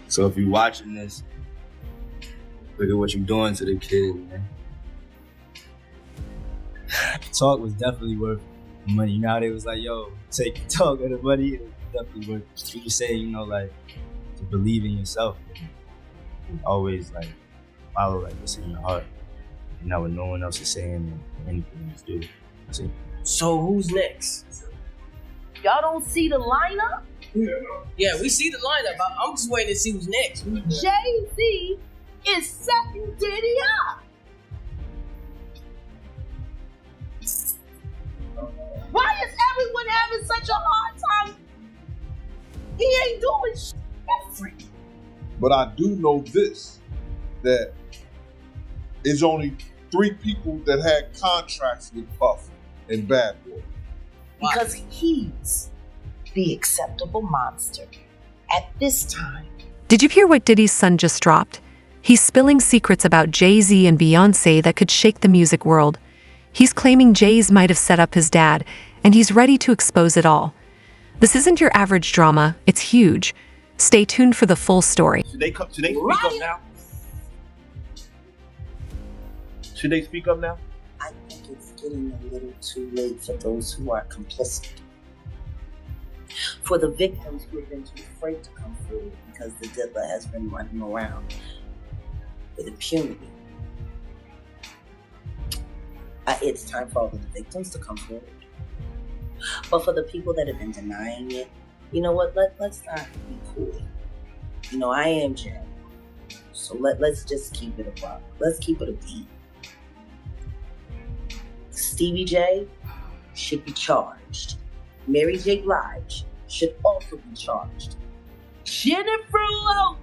So if you're watching this, look at what you're doing to the kid, man. The talk was definitely worth the money. You know how they was like, yo, take the talk of the money, it was definitely worth. You just say, you know, like, to believe in yourself. Always, like, follow, like, what's in your heart. And not what no one else is saying or anything else do. See? So who's next? Y'all don't see the lineup? Yeah, we see the lineup. I'm just waiting to see who's next. Jay-Z is setting Diddy up. Why is everyone having such a hard time? He ain't doing shit different. But I do know this, that it's only 3 people that had contracts with Puff and Bad Boy. Because he's the acceptable monster at this time. Did you hear what Diddy's son just dropped? He's spilling secrets about Jay-Z and Beyoncé that could shake the music world. He's claiming Jay's might have set up his dad, and he's ready to expose it all. This isn't your average drama, it's huge. Stay tuned for the full story. Should they speak up now? Should they speak up now? I think it's getting a little too late for those who are complicit. For the victims who have been too afraid to come forward because the diddler has been running around with impunity. It's time for all of the victims to come forward. But for the people that have been denying it, you know what? Let's not be cool. You know, I am Jay. So let's just keep it a buck. Let's keep it a beat. Stevie J should be charged. Mary J. Blige should also be charged. Jennifer Lopez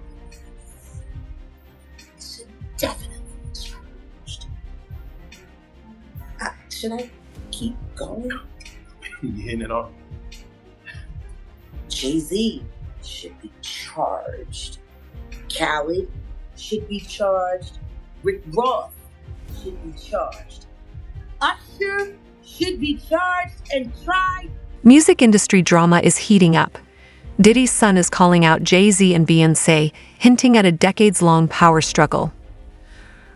should definitely be charged. Should I keep going? You hitting it off. Jay-Z should be charged. Khaled should be charged. Rick Ross should be charged. Usher should be charged and tried. Music industry drama is heating up. Diddy's son is calling out Jay-Z and Beyoncé, hinting at a decades-long power struggle.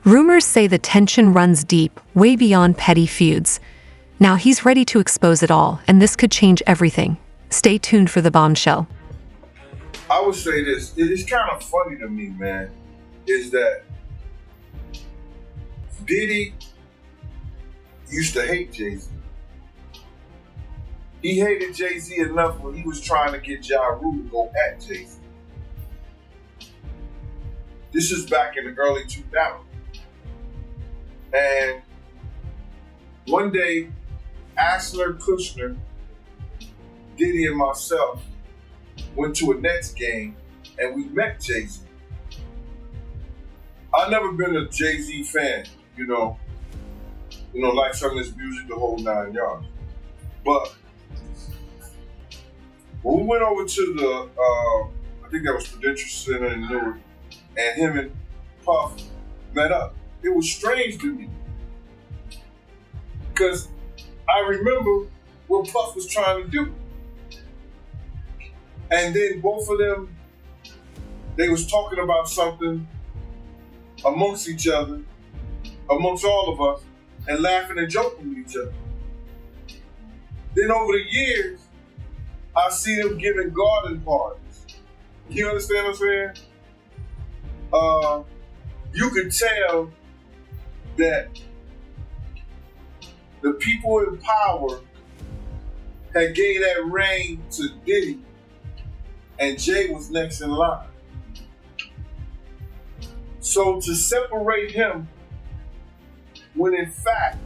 Rumors say the tension runs deep, way beyond petty feuds. Now he's ready to expose it all, and this could change everything. Stay tuned for the bombshell. I would say this, it's kind of funny to me, man, is that Diddy used to hate Jay-Z. He hated Jay-Z enough when he was trying to get Ja Rule to go at Jay-Z. This is back in the early 2000s. And one day, Ashler, Kushner, Diddy, and myself went to a Nets game and we met Jay-Z. I've never been a Jay-Z fan, you know, like some of his music, the whole 9 yards. But when we went over to the, I think that was Prudential Center in Newark, and him and Puff met up, it was strange to me. Because I remember what Puff was trying to do. And then both of them, they was talking about something amongst each other, amongst all of us, and laughing and joking with each other. Then over the years, I see them giving garden parties. You understand what I'm saying? You could tell that the people in power had gave that reign to Diddy, and Jay was next in line. So to separate him, when in fact,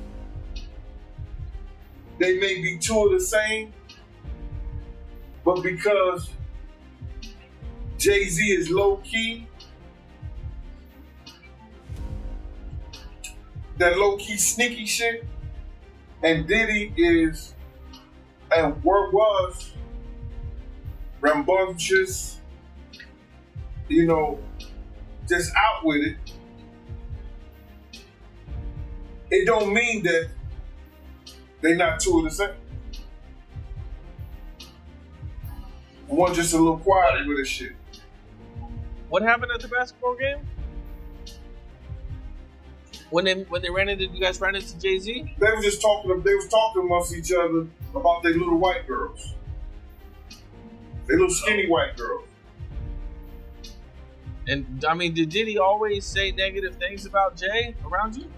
they may be two of the same, but because Jay-Z is low-key, that low-key sneaky shit, and Diddy is, and was, rambunctious, just out with it. It don't mean that they not two of the same. One just a little quiet with his shit. What happened at the basketball game? When they ran into, you guys ran into Jay-Z? They was just talking. They was talking amongst each other about their little white girls. They little skinny white girls. And I mean, did Diddy always say negative things about Jay around you?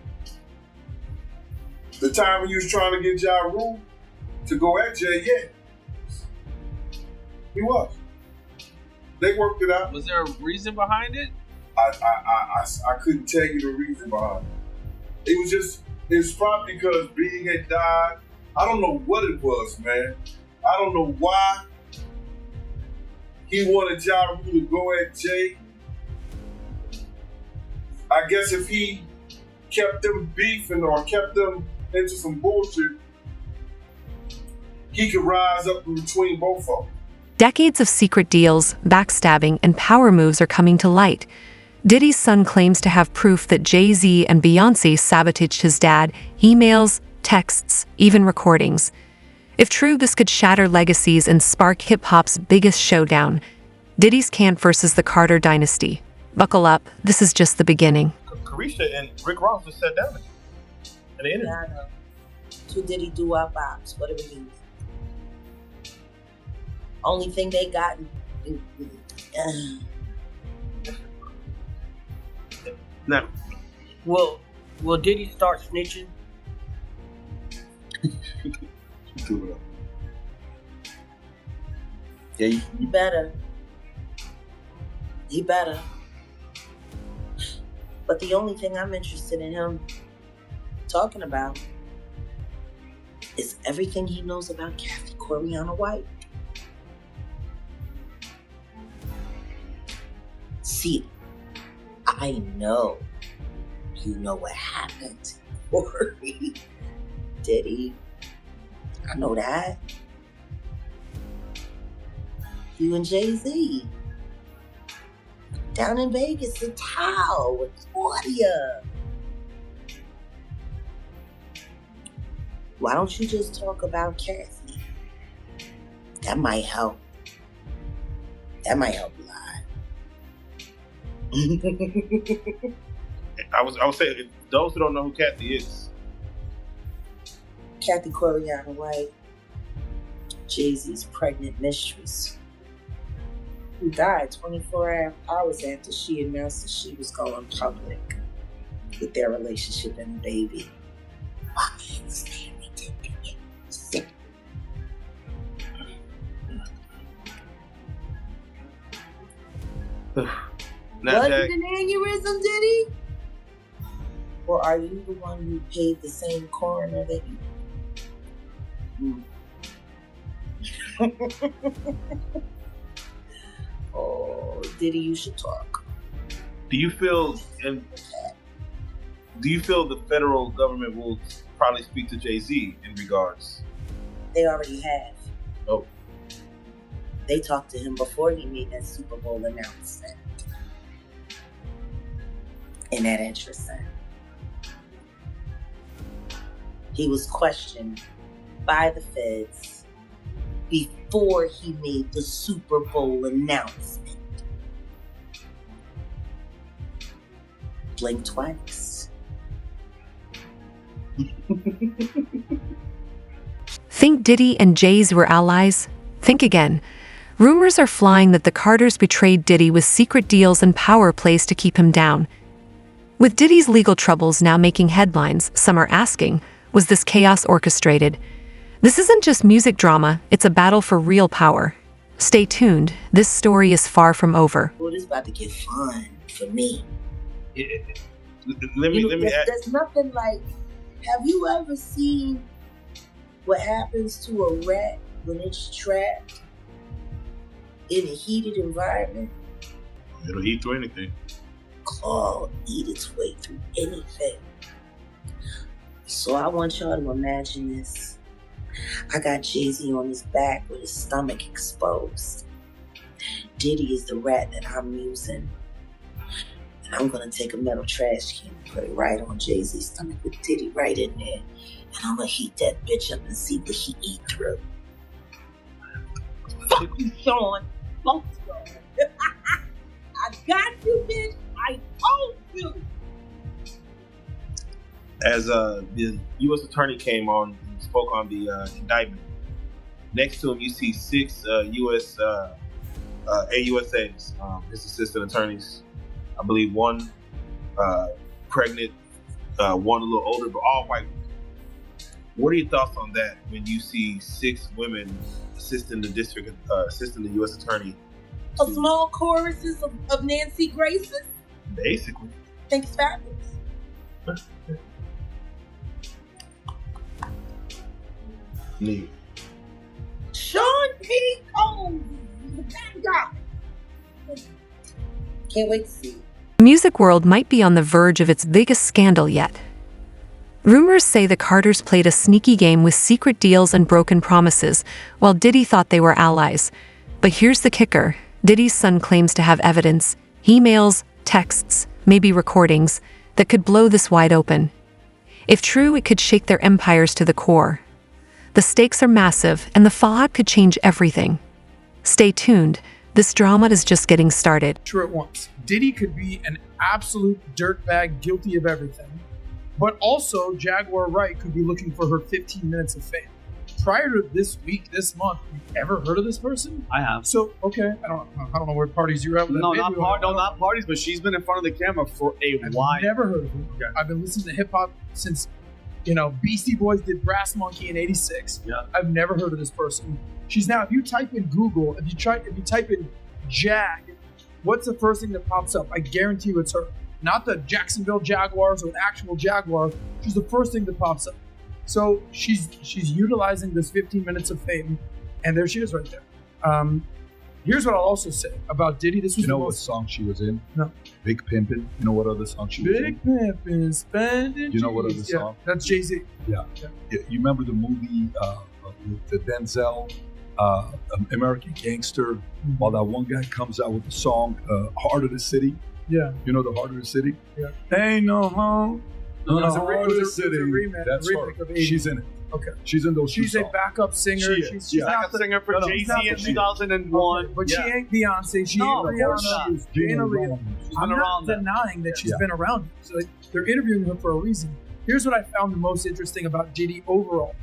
The time when he was trying to get Ja Rule to go at Jay, yeah. He was. They worked it out. Was there a reason behind it? I couldn't tell you the reason behind it. It was probably because Big had died. I don't know what it was, man. I don't know why he wanted Ja Rule to go at Jay. I guess if he kept them beefing or kept them into some bullshit, he could rise up in between both of them. Decades of secret deals, backstabbing, and power moves are coming to light. Diddy's son claims to have proof that Jay-Z and Beyoncé sabotaged his dad, emails, texts, even recordings. If true, this could shatter legacies and spark hip-hop's biggest showdown, Diddy's camp versus the Carter dynasty. Buckle up, this is just the beginning. Carisha and Rick Ross just sat down in the interview. Yeah, I know. Two Diddy do-wop-ops, what do we do? Only thing they got... Now, Will Diddy start snitching? Yeah, He better. He better. But the only thing I'm interested in him talking about is everything he knows about Kathy Coriana White. See, I know you know what happened, Corey. Diddy. I know that. You and Jay-Z. Down in Vegas, in Tao with Claudia. Why don't you just talk about Kathy? That might help. That might help a lot. I was saying, those who don't know who Kathy is. Kathy Coriana White, Jay-Z's pregnant mistress, who died 24 hours after she announced that she was going public with their relationship and baby. I can't stand it. Now, Was Jack, it an aneurysm, Diddy? Or are you the one who paid the same coroner that you... Oh, Diddy, you should talk. do you feel the federal government will probably speak to Jay-Z in regards? They already have. Oh. They talked to him before he made that Super Bowl announcement. Isn't that interesting? He was questioned by the feds before he made the Super Bowl announcement. Blink twice. Think Diddy and Jay-Z were allies? Think again. Rumors are flying that the Carters betrayed Diddy with secret deals and power plays to keep him down. With Diddy's legal troubles now making headlines, some are asking, was this chaos orchestrated? This isn't just music drama, it's a battle for real power. Stay tuned, this story is far from over. Well, this is about to get fun for me. Let me ask. There's nothing like, have you ever seen what happens to a rat when it's trapped in a heated environment? It'll eat through anything. Claw eat its way through anything. So I want y'all to imagine this. I got Jay-Z on his back with his stomach exposed. Diddy is the rat that I'm using. And I'm gonna take a metal trash can and put it right on Jay-Z's stomach with Diddy right in there. And I'm gonna heat that bitch up and see what he eat through. Fuck you, Sean. Fuck you, Sean. I got you, bitch. I told you. As the U.S. attorney came on and spoke on the indictment, next to him you see 6 U.S. AUSAs, his assistant attorneys. I believe one pregnant, one a little older, but all white. What are your thoughts on that when you see 6 women assisting the U.S. attorney? A small choruses of Nancy Graces. Basically. Thanks, fabulous. Neat. Sean P. Combs is the bad guy. Can't wait to see. The music world might be on the verge of its biggest scandal yet. Rumors say the Carters played a sneaky game with secret deals and broken promises, while Diddy thought they were allies. But here's the kicker. Diddy's son claims to have evidence, emails, texts, maybe recordings, that could blow this wide open. If true, it could shake their empires to the core. The stakes are massive, and the fallout could change everything. Stay tuned. This drama is just getting started. True at once. Diddy could be an absolute dirtbag guilty of everything, but also Jaguar Wright could be looking for her 15 minutes of fame. Prior to this week, this month, you ever heard of this person? I have. So, okay, I don't know where parties you're at with No, that. not parties, but she's been in front of the camera for a while. I've never heard of her. Okay. I've been listening to hip hop since, Beastie Boys did Brass Monkey in '86. Yeah. I've never heard of this person. She's now, if you type in Google, if you type in Jag, what's the first thing that pops up? I guarantee you it's her. Not the Jacksonville Jaguars or the actual Jaguars. She's the first thing that pops up. So she's utilizing this 15 minutes of fame, and there she is right there. Here's what I'll also say about Diddy. This was what song she was in? No. Big Pimpin'. You know what other song she was in? Big Pimpin', spending. You know what other Yeah, song? that's Jay-Z. Yeah. You remember the movie with the Denzel, American Gangster? While that one guy comes out with the song Heart of the City. Yeah. You know the Heart of the City? Yeah. Ain't no home. No, the it's a Heart of the City. That's remake her. of 80s. She's in it. Okay. She's in those She's two a songs. backup singer. She's Yeah. not Backup singer for Jay-Z in 2001. but she ain't Beyonce. She No, ain't of course not. Rihanna. She ain't Aaliyah. She's I'm been not around that. denying that she's Yeah. been around. So they're interviewing her for a reason. Here's what I found the most interesting about Diddy overall.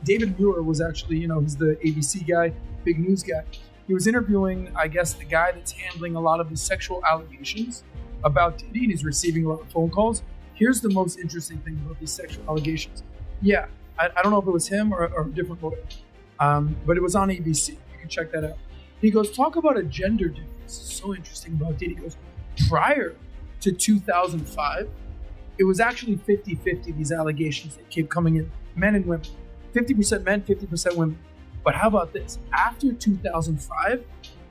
David Muir was actually, he's the ABC guy, big news guy. He was interviewing, I guess, the guy that's handling a lot of the sexual allegations about Diddy, and he's receiving a lot of phone calls. Here's the most interesting thing about these sexual allegations. Yeah, I don't know if it was him or a different lawyer, but it was on ABC. You can check that out. He goes, talk about a gender difference. So interesting about Diddy. He goes, prior to 2005, it was actually 50-50, these allegations that keep coming in, men and women. 50% men, 50% women. But how about this? After 2005,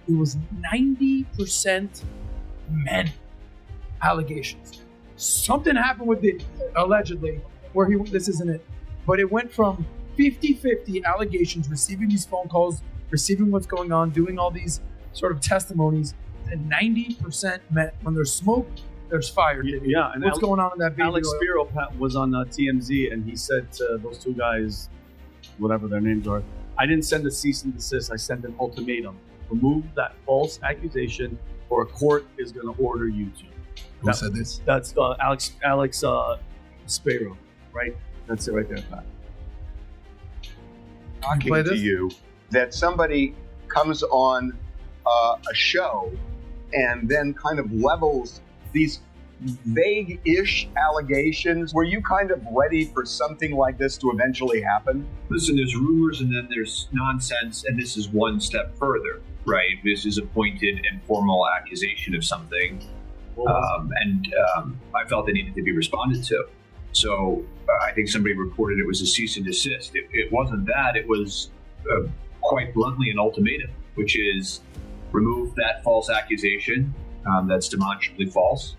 it was 90% men allegations. Something happened with Diddy, allegedly, where this isn't it. But it went from 50-50 allegations, receiving these phone calls, receiving what's going on, doing all these sort of testimonies, and 90% men. When there's smoke, there's fire. Yeah, and what's going on in that baby Alex oil? Spiro was on TMZ, and he said to those two guys, whatever their names are, I didn't send a cease and desist. I sent an ultimatum. Remove that false accusation, or a court is going to order you to. Who said this? That's Alex Spiro, right? That's it right there, Pat. Play this? To you that somebody comes on a show and then kind of levels these vague-ish allegations. Were you kind of ready for something like this to eventually happen? Listen, there's rumors and then there's nonsense, and this is one step further, right? This is a pointed and formal accusation of something, and I felt it needed to be responded to. So I think somebody reported it was a cease and desist. It wasn't that. It was quite bluntly an ultimatum, which is remove that false accusation that's demonstrably false,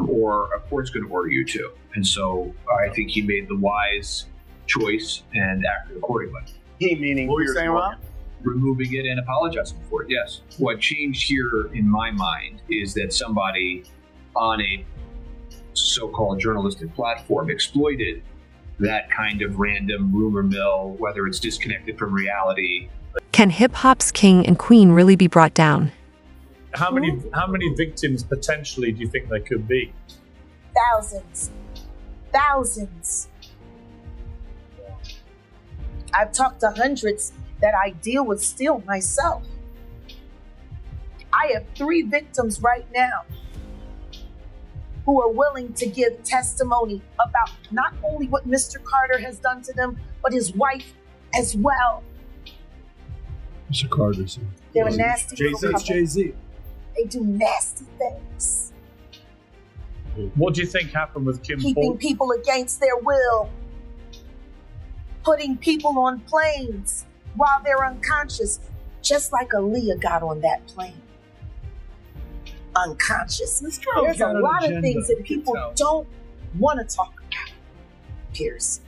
or a court's going to order you to. And so I think he made the wise choice and acted accordingly. He meaning What were you saying, Rob? Removing it and apologizing for it, yes. What changed here in my mind is that somebody on a so-called journalistic platform exploited that kind of random rumor mill, whether it's disconnected from reality. Can hip-hop's king and queen really be brought down? How many victims potentially do you think there could be? Thousands. I've talked to hundreds that I deal with still myself. I have 3 victims right now who are willing to give testimony about not only what Mr. Carter has done to them, but his wife as well. Mr. Carter's. They're a nasty little Jay-Z. couple. Jay-Z. They do nasty things. What do you think happened with Kim Keeping Paul? people against their will. Putting people on planes while they're unconscious, just like Aaliyah got on that plane. Unconscious. There's a lot of things that people don't want to talk about, Pierce.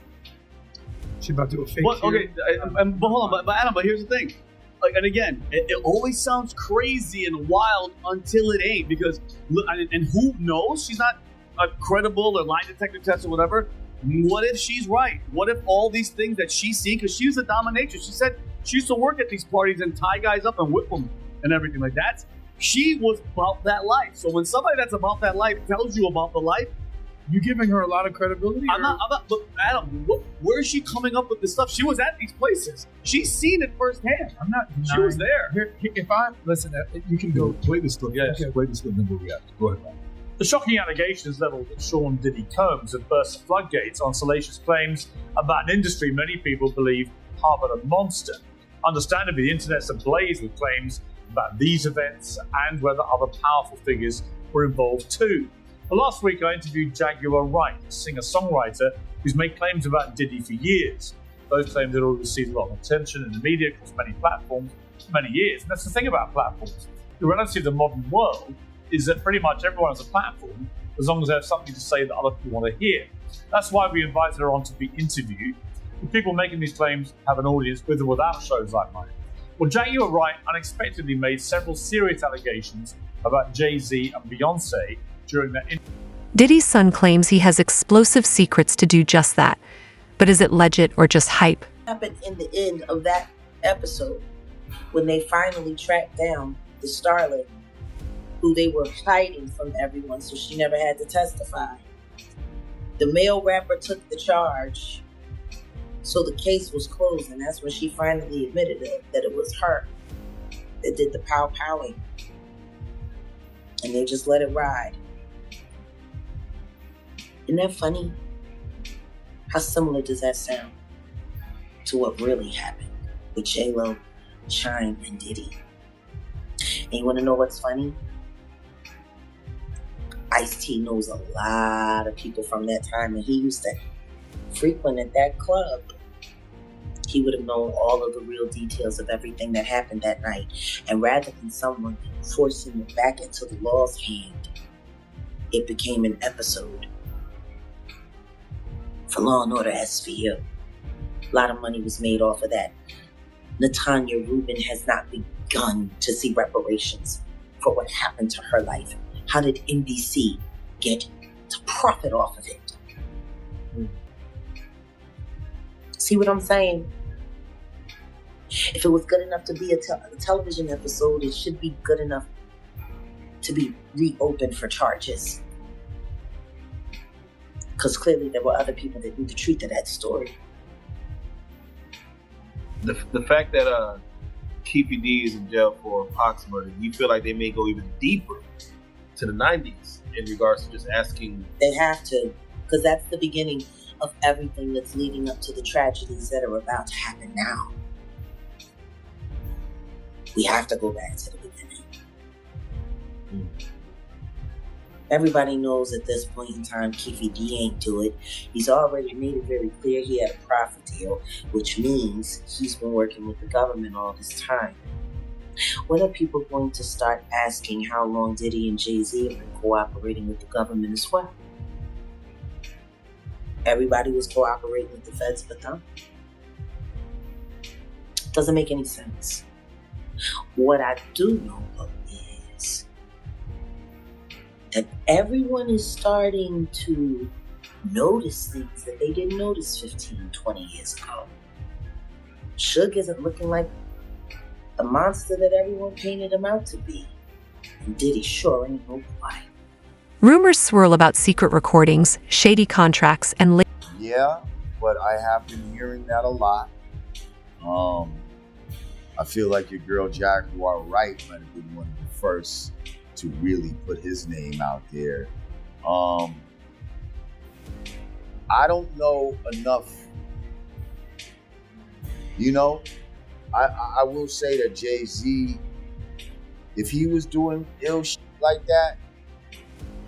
She about to do a fake But, okay, here. but hold on, but Adam, but here's the thing. Like, and again, it always sounds crazy and wild until it ain't, because, and who knows? She's not a credible or lie detector test or whatever. What if she's right? What if all these things that she's seen, because she was a dominatrix. She said she used to work at these parties and tie guys up and whip them and everything like that. She was about that life. So when somebody that's about that life tells you about the life, You giving her a lot of credibility? I'm not, but Adam, where is she coming up with this stuff? She was at these places. She's seen it firsthand. I'm not denying. She was there. If I listen, you can go. Play this clip. Yes. Okay. Play this clip, then we'll react. Go ahead, man. The shocking allegations leveled at Sean Diddy Combs have burst the floodgates on salacious claims about an industry many people believe harbored a monster. Understandably, the internet's ablaze with claims about these events and whether other powerful figures were involved too. But last week, I interviewed Jaguar Wright, a singer-songwriter who's made claims about Diddy for years. Those claims had already received a lot of attention in the media across many platforms for many years. And that's the thing about platforms. The reality of the modern world is that pretty much everyone has a platform as long as they have something to say that other people want to hear. That's why we invited her on to be interviewed. The people making these claims have an audience with or without shows like mine. Well, Jaguar Wright unexpectedly made several serious allegations about Jay-Z and Beyoncé during that interview. Diddy's son claims he has explosive secrets to do just that. But is it legit or just hype? Happened in the end of that episode when they finally tracked down the starlet who they were hiding from everyone, so she never had to testify. The male rapper took the charge, so the case was closed, and that's when she finally admitted that it was her that did the pow-powing. And they just let it ride. Isn't that funny? How similar does that sound to what really happened with J-Lo, Shine, and Diddy? And you want to know what's funny? Ice-T knows a lot of people from that time, and he used to frequent at that club. He would have known all of the real details of everything that happened that night. And rather than someone forcing it back into the law's hand, it became an episode for Law and Order SVU. A lot of money was made off of that. Natanya Rubin has not begun to see reparations for what happened to her life. How did NBC get to profit off of it? See what I'm saying? If it was good enough to be a television episode, it should be good enough to be reopened for charges. Because clearly there were other people that knew the truth of that story. The fact that Keefy D is in jail for Ox murder, you feel like they may go even deeper to the 90s in regards to just asking? They have to, because that's the beginning of everything that's leading up to the tragedies that are about to happen now. We have to go back to the beginning. Everybody knows at this point in time Keefy D ain't do it. He's already made it very clear he had a profit deal, which means he's been working with the government all this time. When are people going to start asking how long Diddy and Jay-Z have been cooperating with the government as well? Everybody was cooperating with the feds but them. Doesn't make any sense. What I do know is that everyone is starting to notice things that they didn't notice 15, 20 years ago. Suge isn't looking like the monster that everyone painted him out to be. And Diddy sure ain't no quiet. Rumors swirl about secret recordings, shady contracts, and Yeah, but I have been hearing that a lot. I feel like your girl Jaguar Wright might have been one of the first to really put his name out there. I don't know enough. You know, I will say that Jay-Z, if he was doing ill shit like that,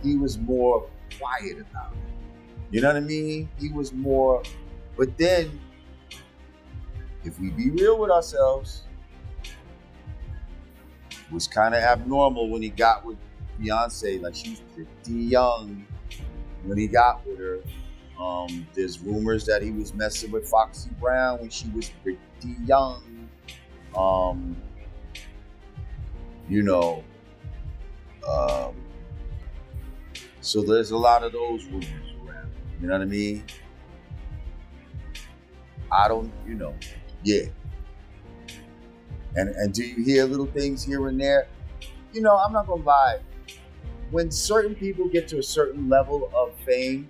he was more quiet about it. You know what I mean? He was more, but then, if we be real with ourselves, it was kind of abnormal when he got with Beyonce. Like, she was pretty young when he got with her. There's rumors that he was messing with Foxy Brown when she was pretty young. So there's a lot of those rumors around. You know what I mean? I don't, yeah. And do you hear little things here and there? I'm not gonna lie. When certain people get to a certain level of fame,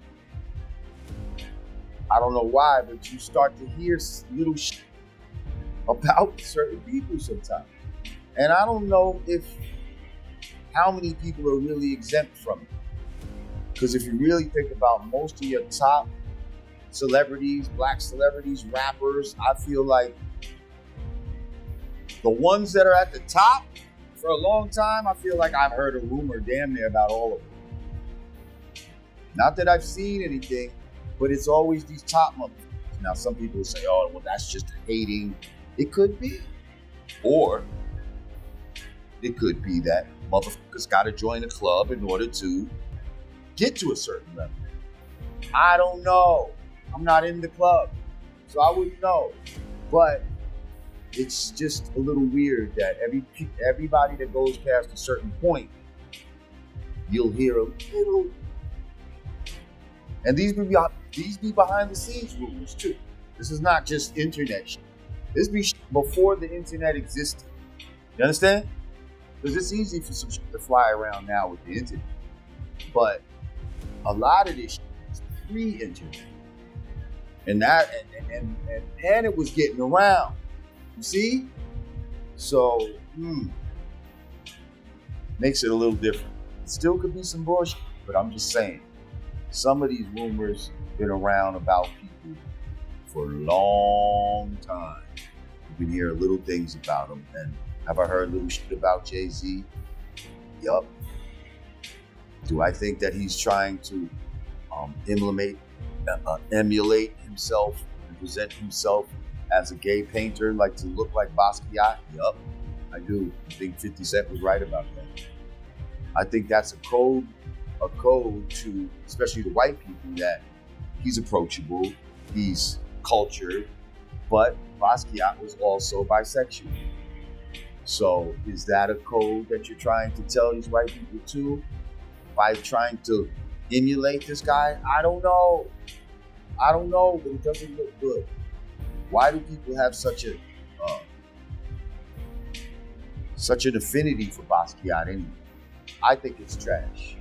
I don't know why, but you start to hear little shit about certain people sometimes. And I don't know how many people are really exempt from it. Because if you really think about most of your top celebrities, black celebrities, rappers, I feel like the ones that are at the top for a long time, I feel like I've heard a rumor damn near about all of them. Not that I've seen anything, but it's always these top motherfuckers. Now, some people say, oh, well, that's just hating. It could be. Or it could be that motherfuckers got to join a club in order to get to a certain level. I don't know. I'm not in the club, so I wouldn't know. But it's just a little weird that everybody that goes past a certain point, you'll hear a little. And these be behind the scenes rumors too. This is not just internet shit. This be before the internet existed. You understand? Because it's easy for some shit to fly around now with the internet. But a lot of this shit is pre-internet. And it was getting around. You see? So, makes it a little different. It still could be some bullshit, but I'm just saying. Some of these rumors been around about people for a long time. You can hear little things about them. And have I heard little shit about Jay-Z? Yup. Do I think that he's trying to emulate himself and present himself as a gay painter, like to look like Basquiat? Yup, I do. I think 50 Cent was right about that. I think that's a code to, especially the white people, that he's approachable, he's cultured, but Basquiat was also bisexual. So is that a code that you're trying to tell these white people too? By trying to emulate this guy? I don't know, but it doesn't look good. Why do people have such an affinity for Basquiat anyway? I think it's trash.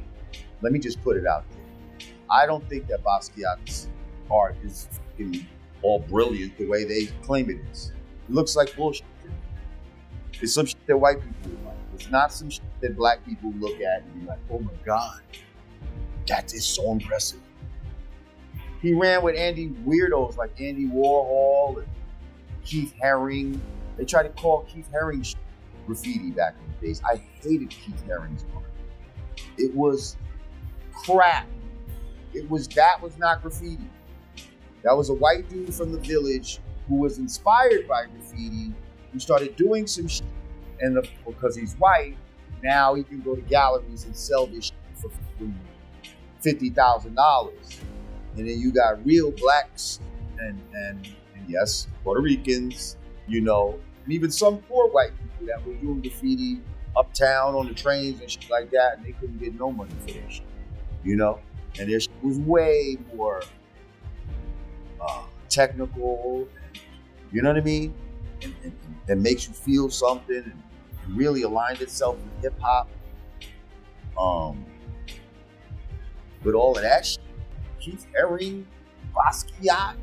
Let me just put it out there. I don't think that Basquiat's art is fucking all brilliant the way they claim it is. It looks like bullshit. It's some shit that white people would like. It's not some shit that black people look at and be like, oh my God, that is so impressive. He ran with weirdos like Andy Warhol and Keith Haring. They tried to call Keith Haring graffiti back in the days. I hated Keith Haring's art. It was crap. That was not graffiti. That was a white dude from the village who was inspired by graffiti, who started doing some shit, and because he's white, now he can go to galleries and sell this shit for $50,000. And then you got real blacks and yes, Puerto Ricans, and even some poor white people that were doing graffiti uptown on the trains and shit like that, and they couldn't get no money for their shit, And their shit was way more technical, and, you know what I mean? And makes you feel something, and really aligned itself with hip hop. With all of that shit, Keith Haring, Basquiat,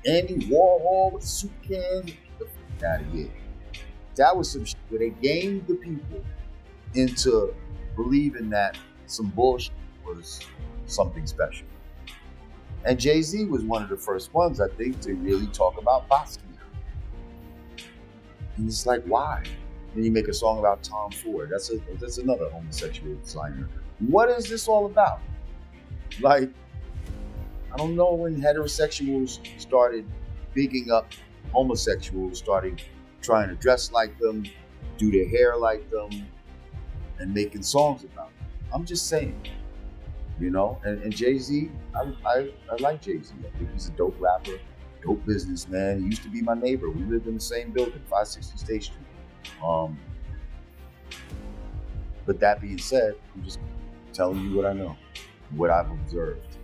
Andy Warhol with soup cans, get the fuck out of here. That was some shit where they gamed the people into believing that some bullshit was something special. And Jay-Z was one of the first ones, I think, to really talk about Basquiat. And it's like, why? Then you make a song about Tom Ford. That's another homosexual designer. What is this all about? Like, I don't know when heterosexuals started bigging up homosexuals, started trying to dress like them, do their hair like them, and making songs about them. I'm just saying, you know. And Jay-Z, I like Jay-Z. I think he's a dope rapper, dope businessman. He used to be my neighbor. We lived in the same building, 560 State Street. But that being said, I'm just telling you what I know, what I've observed.